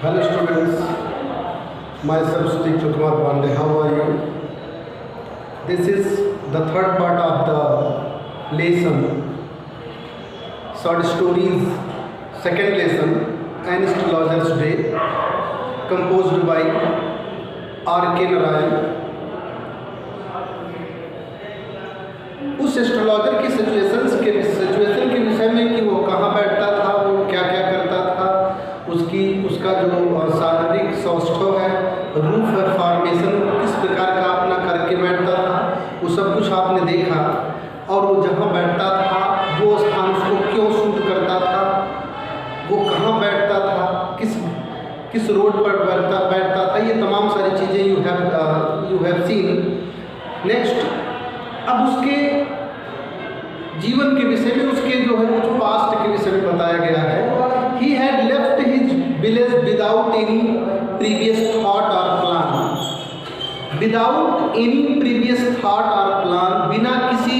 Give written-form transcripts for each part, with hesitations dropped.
Hello students, myself Sri Kumar Pandey. How are you? This is the third part of the lesson, short stories, second lesson, An Astrologer's Day, composed by R.K. Narayan. उस astrologer की situation के विषय में कि वो कहाँ बैठता था, वो क्या क्या करता था, उसका जो शारीरिक सौष्ठव है, रूफ है, फॉर्मेशन किस प्रकार का अपना करके बैठता था, वो सब कुछ आपने देखा। और वो जहाँ बैठता था वो स्थान उसको क्यों सूट करता था, वो कहाँ बैठता था, किस रोड पर बैठता था, ये तमाम सारी चीज़ें यू हैव सीन। नेक्स्ट, अब उसके जीवन के विषय में, उसके जो है कुछ पास्ट के विषय में बताया गया है। He had left his village without any previous thought और plan. Without any previous thought और प्लान, बिना किसी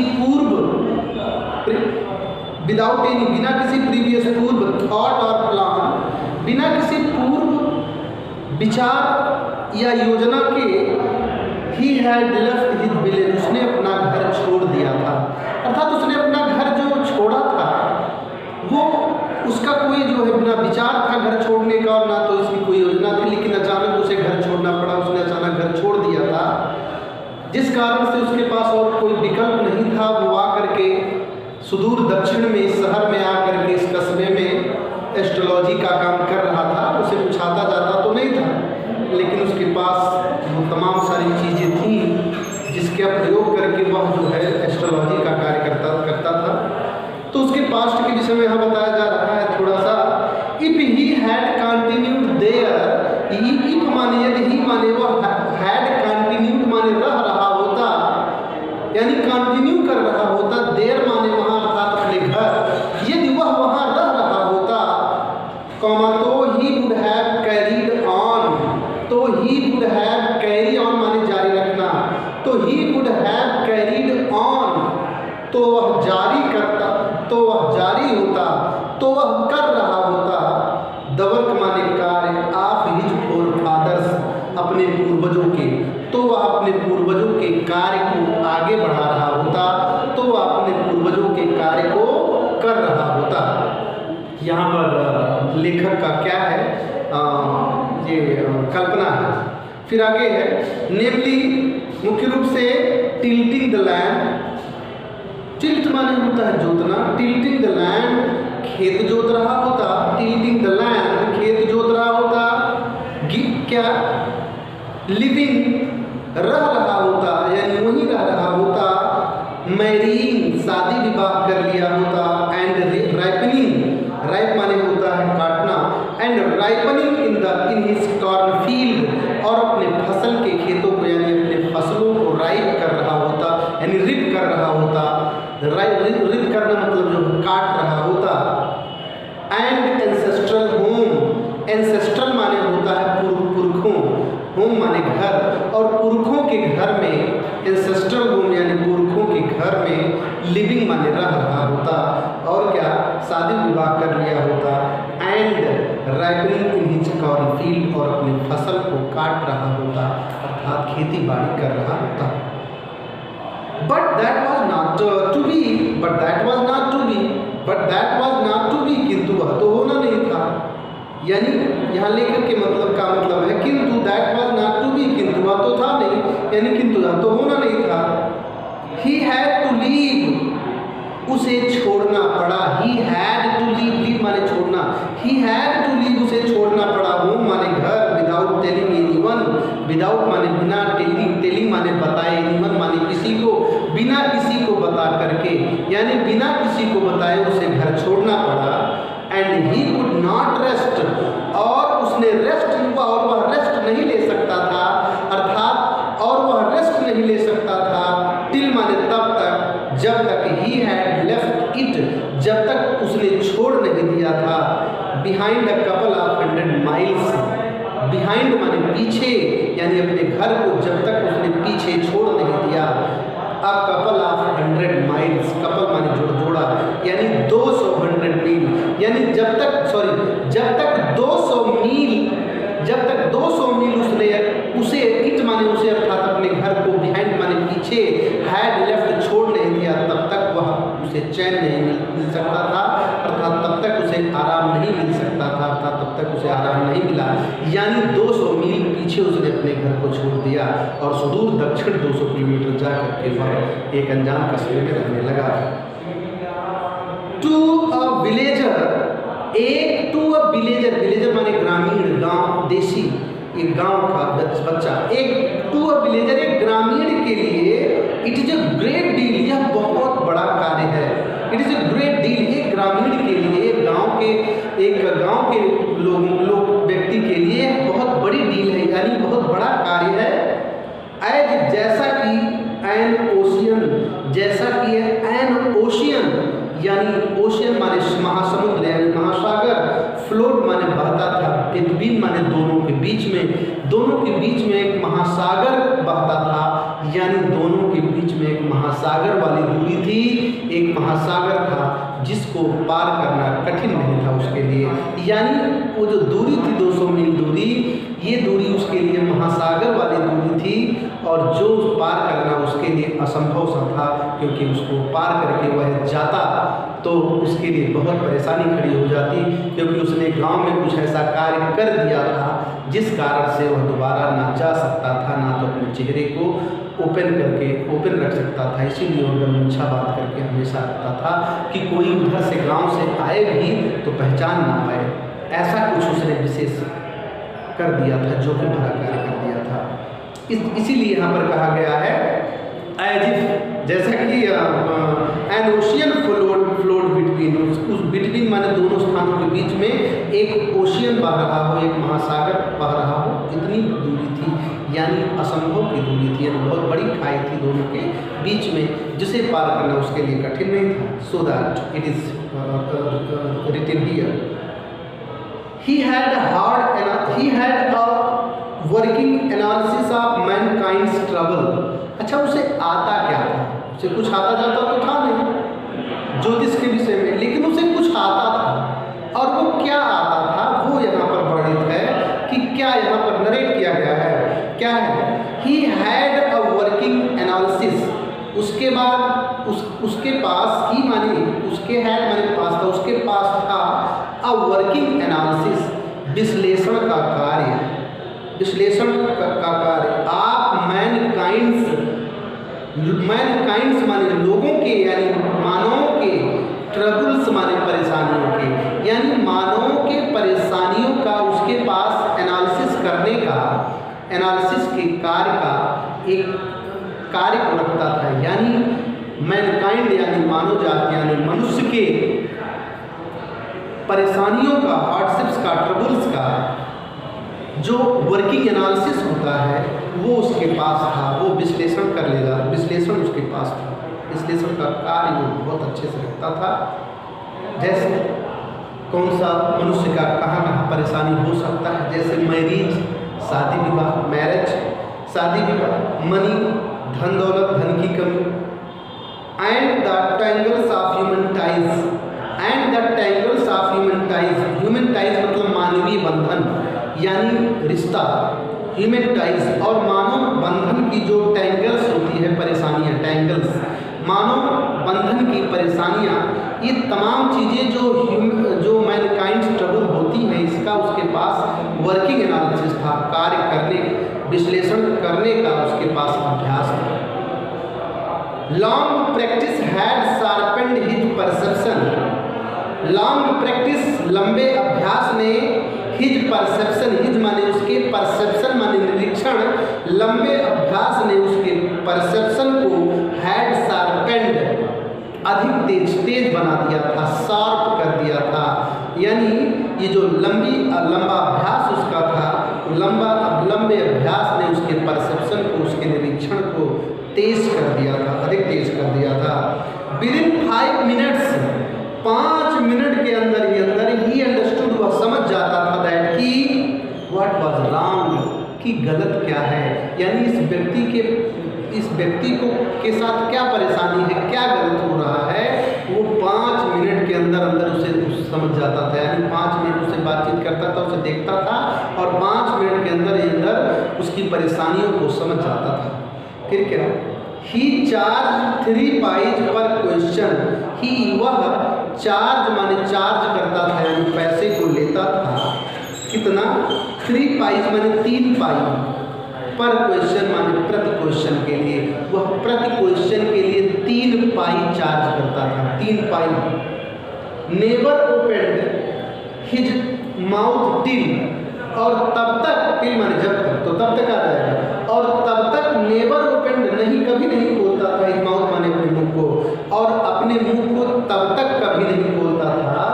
प्रीवियस पूर्व थॉट और प्लान, बिना किसी पूर्व विचार या योजना के ही हैड लेफ्ट हिज विलेज, उसने अपना घर छोड़ दिया था। अर्थात उसने अपना घर जो छोड़ा था वो उसका कोई जो है बिना विचार था घर छोड़ने का, और ना तो इसकी कोई योजना थी, लेकिन अचानक उसे घर छोड़ना पड़ा। उसने अचानक घर छोड़ दिया था, जिस कारण से उसके पास और कोई विकल्प नहीं था। वो आकर के सुदूर दक्षिण में इस शहर में आकर के इस कस्बे में एस्ट्रोलॉजी का काम कर रहा था। उसे कुछ आता जाता तो नहीं था, लेकिन उसके पास वो तमाम सारी चीज़ें थीं जिसका प्रयोग करके वह जो है एस्ट्रोलॉजी का कार्य करता था। तो उसके पास्ट के विषय में यहाँ बताया जा रहा है थोड़ा सा। If he had continued there, if माने यदि ही माने वह हैड कंटिन्यूड माने रह रहा होता, यानी कंटिन्यू कर रहा होता, देयर माने वहाँ अर्थात अपने घर, यदि वह वहाँ रह रहा होता, तो he would have carried on, तो he would have carry on माने जारी रखना, तो he would have carried on, तो वह जारी करता, तो वह जारी होता, तो वह कर रहा होता। द वर्क माने कार्य, ऑफ हिज फोरफादर्स, अपने पूर्वजों के, तो वह अपने पूर्वजों के कार्य को आगे बढ़ा रहा होता, तो वह अपने पूर्वजों के कार्य को कर रहा होता। यहाँ पर लेखक का क्या है, ये कल्पना है। फिर आगे है, नेमली मुख्य रूप से टिल्टिंग द लैंड, टिल्ट माने होता है जोतना, टिल्टिंग द लैंड खेत जोत रहा होता, टिल्टिंग द लैंड खेत जोत रहा होता, क्या लिविंग रह रहा होता, यानी वहीं रह रहा होता, मैरीन शादी विवाह कर लिया होता, एंड राइपनिंग, राइप माने होता है काटना, and ripening in his corn field, और अपने फसल के खेतों को यानी अपने फसलों को राइप कर रहा होता, यानी रिप कर रहा होता। रिप करना मतलब जो काट रहा होता। एंड एंसेस्ट्रल होम, एंसेस्ट्रल माने होता है पुरखों, होम माने घर, और पुरखों के घर में, एंसेस्ट्रल होम यानी पुरखों के घर में, लिविंग माने रह रहा होता, और क्या शादी विवाह कर लिया होता, and ripening in his corn field, और अपनी फसल को काट रहा होता, अर्थात खेती बाड़ी कर रहा होता। But that was not to be, but that was not to be, but that was not to be, किंतु वह तो होना नहीं था। यानी यहाँ लेखक के मतलब का मतलब है किंतु that was not to be, किंतु वह तो था नहीं, यानी किंतु वह तो होना नहीं था। He had to leave, उसे छोड़ना पड़ा। He had to leave, leave माने छोड़ना, he had to leave उसे छोड़ना पड़ा। home माने घर, without telling anyone, without माने बिना, telling माने बताए, anyone माने किसी को, बिना किसी को बता करके, यानी बिना किसी को बताए उसे घर छोड़ना पड़ा। And he could not rest, और उसने रेस्ट हुआ, और वह रेस्ट नहीं ले सकता था, अर्थात और वह रेस्ट नहीं ले सकता था, टिल माने तब तक, जब तक ही हैड लेफ्ट इट, जब तक उसने छोड़ नहीं दिया था, behind a couple of 100 miles, behind माने पीछे, यानी अपने घर को जब तक उसने पीछे छोड़ नहीं दिया। A couple of 100 miles, couple माने जोड़ा, यानी 200 100 मील, यानी जब तक, सॉरी घर को छोड़ दिया और सुदूर दक्षिण 200 किलोमीटर जाकर के वह एक अनजान कस्बे में रहने लगा। टू अ विलेजर, विलेजर माने ग्रामीण, गांव, देशी, एक गांव का बच्चा, एक टू अ विलेजर, एक ग्रामीण के लिए it is a great deal, यह बहुत बड़ा कार्य है। It is a great deal, एक ग्रामीण के लिए, एक गांव के लोग व्यक्ति के लिए बहुत बड़ी डील है, यानी बहुत बड़ा कार्य है। एज जैसा कि एन ओशियन, जैसा कि एन ओशियन, यानी ओशियन माने महासमुद्र यानी महासागर, फ्लोट माने बहता था, बिटवीन माने दोनों के बीच में एक महासागर बहता था, यानी दोनों के बीच में एक महासागर वाली दूरी थी, एक महासागर था जिसको पार करना कठिन नहीं था उसके लिए। यानी वो जो दूरी थी 200 मील दूरी, ये दूरी उसके लिए महासागर वाली दूरी थी, और जो पार करना उसके लिए असंभव सा था, क्योंकि उसको पार करके वह जाता तो उसके लिए बहुत परेशानी खड़ी हो जाती, क्योंकि उसने गांव में कुछ ऐसा कार्य कर दिया था जिस कारण से वह दोबारा ना जा सकता था, ना तो अपने चेहरे को ओपन रख सकता था। इसीलिए वह गलमुच्छा बात करके हमेशा रखता था कि कोई उधर से गांव से आए भी तो पहचान ना पाए। ऐसा कुछ उसने विशेष कर दिया था, जो कि भरा कार्य कर दिया था। इसीलिए यहाँ पर कहा गया है एज इफ, जैसा कि एन ओशियन फ्लोड बिटवीन, उस बिटवीन माने दोनों स्थानों के बीच में एक ओशियन बह रहा हो, एक महासागर बह रहा हो, इतनी दूरी थी, यानी असंभव की दूरी थी, यानी बहुत बड़ी खाई थी दोनों के बीच में, जिसे पार करना उसके लिए कठिन नहीं था। So that it is written here, he had a working analysis of mankind's trouble। अच्छा, उसे आता क्या था? उसे कुछ आता जाता तो था नहीं ज्योतिष के विषय में, लेकिन उसे कुछ आता था, और वो क्या आता था वो यहाँ पर वर्णित है कि क्या यहाँ पर नरेट किया गया है, क्या है? he had a working analysis, उसके बाद उसके पास, ही माने उसके हैड माने पास था, उसके पास था अ वर्किंग एनालिसिस, विश्लेषण का कार्य, विश्लेषण का कार्य। आप मैनकाइंड्स माने लोगों के, यानी मानवों के, ट्रबल्स माने परेशानियों के, यानी मानवों के परेशानियों का उसके पास एनालिसिस करने का, एनालिसिस के कार्य का एक कार्य को रखता था। यानी मैनकाइंड यानी मानव जाति, यानी मनुष्य के परेशानियों का, हार्डशिप्स का, ट्रबल्स का जो वर्किंग एनालिसिस होता है वो उसके पास था, वो विश्लेषण कर लेगा, विश्लेषण उसके पास था, विश्लेषण का कार्य वो बहुत अच्छे से रखता था। जैसे कौन सा मनुष्य का कहाँ कहाँ परेशानी हो सकता है, जैसे मैरिज, शादी विवाह, मैरिज, शादी विवाह, मनी, धन दौलत, धन की कमी, and the tangles of human ties, and the tangles of human ties, human ties मतलब मानवीय बंधन, यानी रिश्ता, ह्यूमन टाइज, और मानव बंधन की जो टैंगल्स होती है, परेशानियाँ, टैंगल्स, मानव बंधन की परेशानियाँ, ये तमाम चीज़ें जो मैनकाइंड ट्रबल होती हैं, इसका उसके पास वर्किंग एनालिसिस था, कार्य करने, विश्लेषण करने का उसके पास अभ्यास था। Long practice had sharpened his perception, long practice लंबे अभ्यास ने हिज परसेप्शन, हिज माने उसके, परसेप्शन माने निरीक्षण, लंबे अभ्यास ने उसके परसेप्शन को हैड शार्पेंड, अधिक तेज बना दिया था, शार्प कर दिया था। यानी ये जो लंबा अभ्यास उसका था, लंबे अभ्यास ने उसके परसेप्शन को, उसके निरीक्षण को तेज कर दिया था, अधिक तेज कर दिया था। विदिन 5 मिनट्स, 5 मिनट के अंदर ही अंडरस्टूड, वह समझ जाता था दैट कि व्हाट वाज रॉन्ग, कि गलत क्या है, यानी इस व्यक्ति को के साथ क्या परेशानी है, क्या गलत हो रहा है, वो 5 मिनट के अंदर उसे समझ जाता था। यानी 5 मिनट उससे बातचीत करता था, उसे देखता था, और 5 मिनट के अंदर उसकी परेशानियों को समझ जाता था। फिर क्या, ही चार्ज 3 पाइज पर क्वेश्चन, ही वह चार्ज माने चार्ज करता था, यानी पैसे को लेता था, कितना, 3 पाइज माने 3 पाई पर क्वेश्चन माने प्रति क्वेश्चन के लिए, वह प्रति क्वेश्चन के लिए 3 पाई चार्ज करता था, 3 पाई। Never opened his mouth till, और तब तक, टिल माने जब तक, तो तब तक आ जाएगा, और तब तक नेवर ओपेंड नहीं, कभी नहीं खोलता था, हिज माउथ माने अपने मुंह को, और अपने मुंह को तब तक कभी नहीं खोलता था,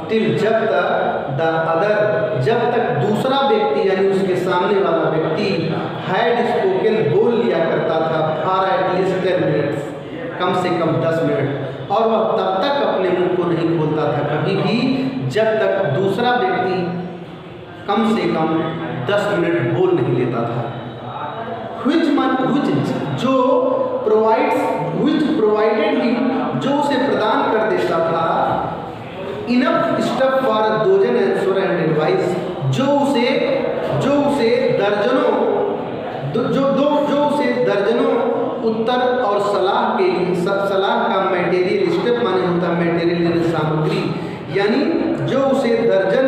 टिल जब तक द अदर, जब तक दूसरा व्यक्ति यानी उसके सामने वाला व्यक्ति हैड स्पोकन, बोल लिया करता था, फॉर एटलीस्ट 10 मिनट्स, कम से कम 10 मिनट, और वह तब तक अपने मुंह को नहीं खोलता था कभी भी जब तक दूसरा व्यक्ति कम से कम 10 मिनट बोल नहीं लेता था। जो प्रोवाइडेड ही, जो उसे प्रदान कर देता था, enough stuff for dozen answer and advice, जो उसे दर्जनों उत्तर और सलाह के लिए, सलाह का मटेरियल, स्टेप माने होता है मटेरियल सामग्री, यानी जो उसे दर्जन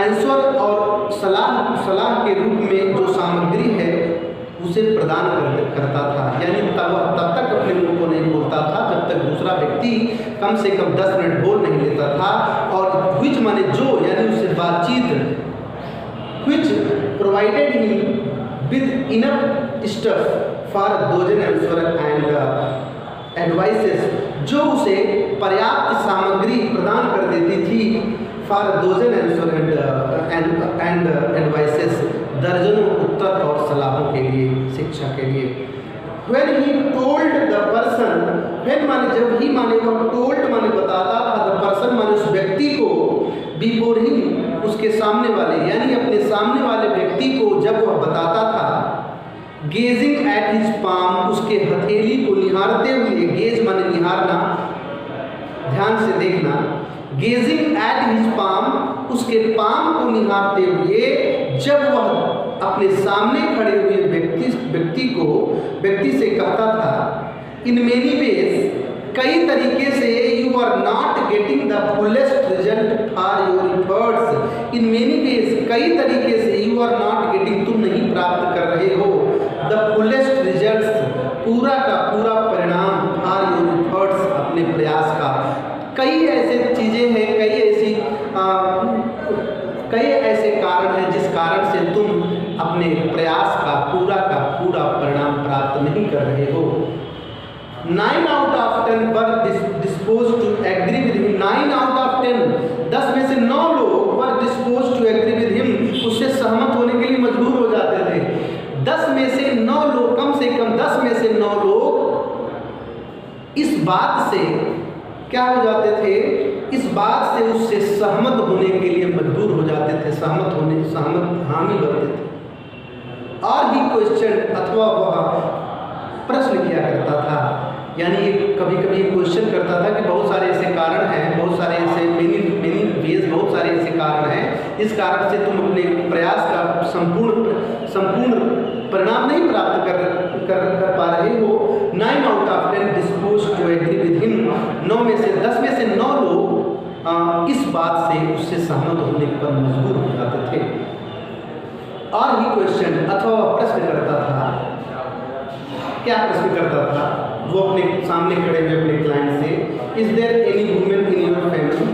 आंसर और सलाह के रूप में जो सामग्री है उसे प्रदान करता था, यानी तब तक अपने मुंह को नहीं बोलता था जब तक दूसरा व्यक्ति कम से कम 10 मिनट बोल नहीं लेता था। और व्हिच माने जो, यानी उससे बातचीत, which provided him with enough stuff for dozen answer and advices, जो उसे पर्याप्त सामग्री प्रदान कर देती थी, for dozen answer and advices, दर्जनों उत्तर और सलाहों के लिए, शिक्षा के लिए। When he told the person, when माने जब ही माने वह told माने बताता था, the person माने उस व्यक्ति को, before him उसके सामने वाले, यानी अपने सामने वाले व्यक्ति को जब वह बताता था, gazing at his palm, उसके हथेली को निहारते हुए, gaze माने निहारना, ध्यान से देखना, gazing at his palm, उसके पाम को निहारते हुए जब वह अपने सामने खड़े हुए व्यक्ति से कहता था, इन मेनी वेज, कई तरीके से, you are not getting the fullest result for your efforts, in many ways, कई तरीके से, यू आर नॉट गेटिंग, तुम नहीं प्राप्त कर रहे हो, द फुलेस्ट रिजल्ट, पूरा का पूरा परिणाम, फॉर योर एफर्ट्स, अपने प्रयास का। कई ऐसे चीज़ें हैं, कई ऐसे कारण हैं जिस कारण से तुम अपने प्रयास का पूरा परिणाम प्राप्त नहीं कर रहे हो। 9 out of 10 were disposed to agree with him, 9 out of 10, 10 में से 9 लोग were disposed to agree with him, उससे सहमत होने के लिए मजबूर हो जाते थे। 10 में से 9 लोग, कम से कम 10 में से 9 लोग इस बात से क्या हो जाते थे, इस बात से उससे सहमत होने के लिए मजबूर हो जाते थे, सहमत हामी बनते थे। और ही क्वेश्चन, अथवा वह प्रश्न किया करता था, यानी कभी कभी क्वेश्चन करता था कि बहुत सारे ऐसे कारण हैं, बहुत सारे ऐसे मेनी वेज, बहुत सारे ऐसे कारण हैं, इस कारण से तुम अपने प्रयास का संपूर्ण परिणाम नहीं प्राप्त कर पा रहे हो। 9 out of 10 disposed to agree with him, 10 में से 9 लोग इस बात से उससे सहमत होने पर मजबूर हो जाते थे। और ही क्वेश्चन, अथवा वह प्रश्न करता था, क्या प्रश्न करता था, वो अपने सामने खड़े हुए अपने क्लाइंट से, is there any women in your family,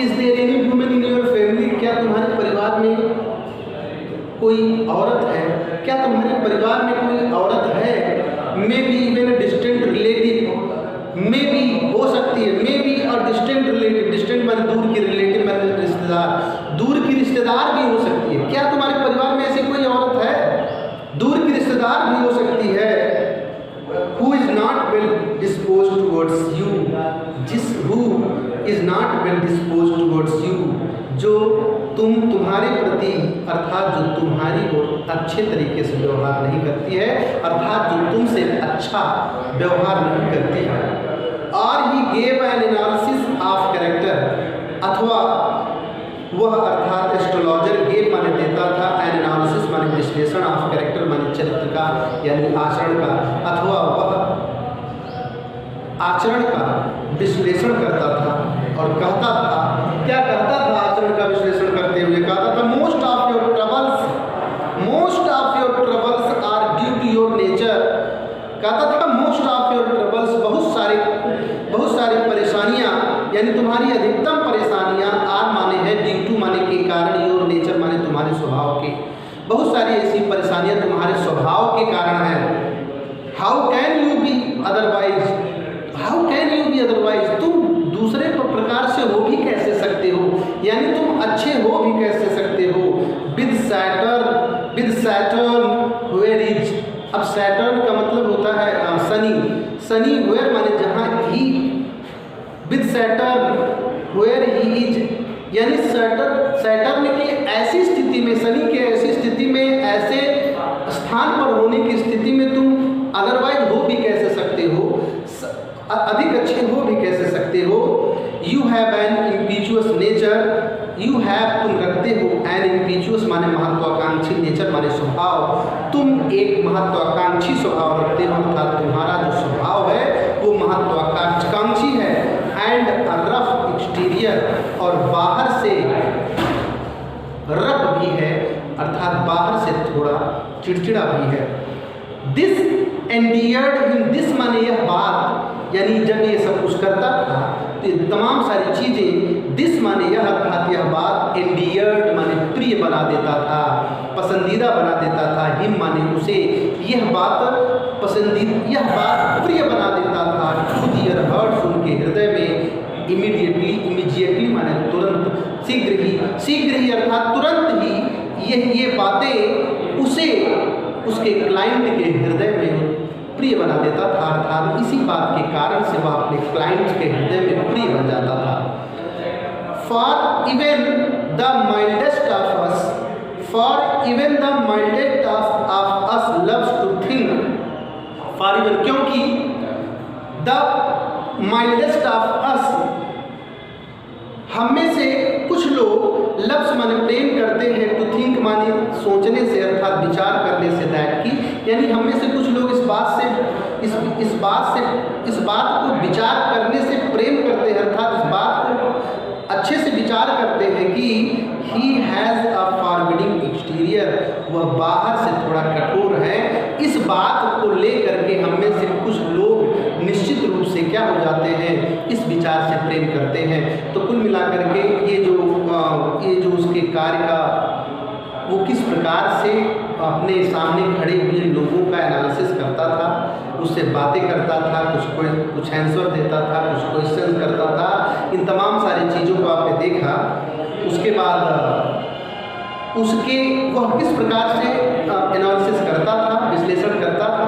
is there any women in your family, क्या तुम्हारे परिवार में कोई औरत है, क्या तुम्हारे परिवार में कोई औरत है, may be even a distant relative, may be हो सकती है, मे बी और डिस्टेंट रिलेटिव, डिस्टेंट माने दूर की, रिलेटिव माने रिश्तेदार, दूर की रिश्तेदार भी हो सकती है, क्या तुम्हारे परिवार में ऐसी कोई औरत है, दूर की रिश्तेदार भी हो सकती है, who is not well disposed towards you, who is not well disposed towards you, जो तुम्हारे प्रति, अर्थात जो तुम्हारी ओर अच्छे तरीके से व्यवहार नहीं करती है, अर्थात जो तुमसे अच्छा व्यवहार नहीं करती है। और he gave an analysis of character, अथवा वह, अर्थात एस्ट्रोलॉजर, गेव माने देता था, एन एनालिसिस माने विश्लेषण, ऑफ कैरेक्टर माने चरित्र का यानी आचरण का, अथवा वह आचरण का विश्लेषण करता था और कहता था, क्या कहता था आचरण का विश्लेषण करते हुए, कहता था, मोस्ट ऑफ योर ट्रबल्स तुम्हारे स्वभाव के, बहुत सारी ऐसी परेशानियां तुम्हारे स्वभाव के कारण हैं। How can you be otherwise, how can you be otherwise, तुम दूसरे प्रकार से हो भी कैसे सकते हो, यानी तुम अच्छे हो भी कैसे सकते हो। विद सैटर्न वेयर इज, अब सैटर्न का मतलब होता है शनि, शनि वेयर माने जहाँ ही, with Saturn where he is, यानी सैटर्न की ऐसी स्थिति में, शनि की ऐसी स्थिति में, ऐसे स्थान पर होने की स्थिति में तुम अदरवाइज हो भी कैसे सकते हो, अधिक अच्छे हो भी कैसे सकते हो। You have an impetuous nature, you have तुम रखते हो, एन इम्पीचुअस माने महत्वाकांक्षी, नेचर माने स्वभाव, तुम एक महत्वाकांक्षी स्वभाव रखते हो, अर्थात तुम्हारा जो स्वभाव है वो महत्वाकांक्षी है। एंड रफ एक्सटीरियर, और बाहर से रफ भी है, अर्थात बाहर से थोड़ा चिड़चिड़ा भी है। दिस एंडियर्ड हिम, दिस माने यह बात, यानी जब ये सब कुछ करता था तो ये तमाम सारी चीज़ें, दिस माने यह, अर्थात यह बात, एंडियर्ड माने प्रिय बना देता था, पसंदीदा बना देता था, हिम माने उसे, यह बात पसंदीदा, यह बात प्रिय बना देता था, टू दियर हर्ट्स, उनके हृदय में, इमीडिएटली माने तुरंत, शीघ्र ही अर्थात तुरंत ही ये बातें उसे उसके क्लाइंट के हृदय में प्रिय बना देता था, अर्थात इसी बात के कारण से वह अपने क्लाइंट के हृदय में प्रिय बन जाता था। For even the mildest of us, for even the mildest of us loves to think, for even क्योंकि, द माइल्डेस्ट ऑफ अस हम में से कुछ लोग, लव्स माने प्रेम करते हैं, टू थिंक माने सोचने से, अर्थात विचार करने से, दैट की, यानी हम में से कुछ लोग इस बात को विचार करने से प्रेम करते हैं, अर्थात इस बात को अच्छे से विचार करते हैं कि he has a forbidding exterior, वह बाहर से थोड़ा कठोर है। इस बात को लेकर के हम में से कुछ लोग निश्चित रूप से क्या हो जाते हैं, इस विचार से प्रेम करते हैं। तो कुल मिलाकर के ये जो उसके कार्य का, वो किस प्रकार से अपने सामने खड़े हुए लोगों का एनालिसिस करता था, उससे बातें करता था, कुछ आंसर देता था, कुछ क्वेश्चन करता था, इन तमाम सारी चीज़ों को आपने देखा। उसके बाद उसके वह किस प्रकार से एनालिसिस करता था, विश्लेषण करता था,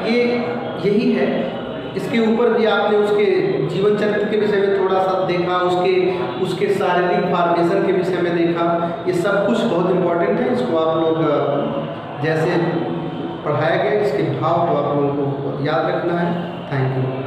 यही है। इसके ऊपर भी आपने उसके जीवन चरित्र के विषय में थोड़ा सा देखा, उसके शारीरिक फॉर्मेशन के विषय में देखा। ये सब कुछ बहुत इम्पोर्टेंट है, इसको आप लोग जैसे पढ़ाया गया इसके भाव को आप लोगों को याद रखना है। Thank you.